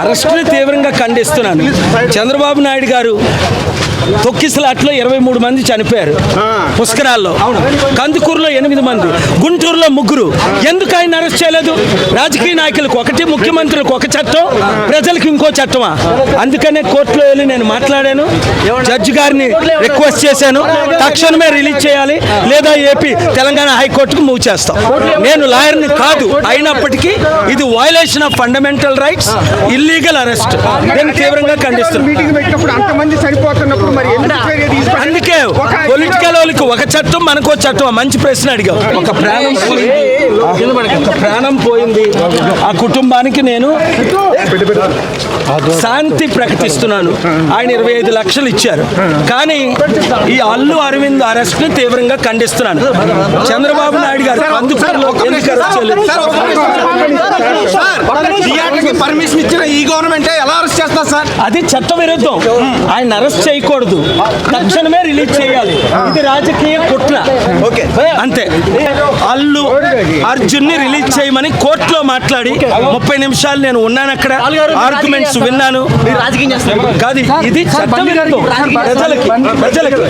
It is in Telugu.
అరెస్టుని తీవ్రంగా ఖండిస్తున్నాను. చంద్రబాబు నాయుడు గారు తొక్కిసలాట్లో 23 మంది చనిపోయారు. పుష్కరాల్లో, కందుకూరులో 8 మంది, గుంటూరులో 3. ఎందుకు ఆయన అరెస్ట్ చేయలేదు? రాజకీయ నాయకులకు ఒకటి, ముఖ్యమంత్రులకు ఒక చట్టం, ప్రజలకు ఇంకో చట్టమా? అందుకనే కోర్టులో వెళ్ళి నేను మాట్లాడాను. జడ్జి గారిని రిక్వెస్ట్ చేశాను, తక్షణమే రిలీజ్ చేయాలి, లేదా ఏపీ తెలంగాణ హైకోర్టుకు మూవ్ చేస్తాం. నేను లాయర్ని కాదు, అయినప్పటికీ ఇది violation of fundamental rights, illegal arrest. నేను తీవ్రంగా ఖండిస్తున్నాను. అందుకే పొలిటికల్ వాళ్ళకి ఒక చట్టం, మనకో చట్టం. మంచి ప్రశ్న అడిగావు. ఒక ప్రాణం పోయింది. ఆ కుటుంబానికి నేను శాంతి ప్రకటిస్తున్నాను. ఆయన 25 లక్షలు ఇచ్చారు. కానీ ఈ అల్లు అరవింద్ అరెస్ట్ ని తీవ్రంగా ఖండిస్తున్నాను. చంద్రబాబు నాయుడు గారు కందుకూరులో ఎందుకు అరెస్ట్ చేయలేదు? పర్మిషన్ ఇచ్చిన ఈ గవర్నమెంట్ ఎలా అరెస్ట్ చేస్తారు సార్? అది చట్ట విరుద్ధం. ఆయన అరెస్ట్ చేయకూడదు, తక్షణమే రిలీజ్ చేయాలి. ఇది రాజకీయ కుట్ర. ఓకే, అంతే. అల్లు అర్జున్ ని రిలీజ్ చేయమని కోర్టులో మాట్లాడి 30 నిమిషాలు నేను ఉన్నాను అక్కడ. ఆర్గ్యుమెంట్స్ విన్నాను. కాదు, ఇది చట్ట విరుద్ధం. ప్రజలకి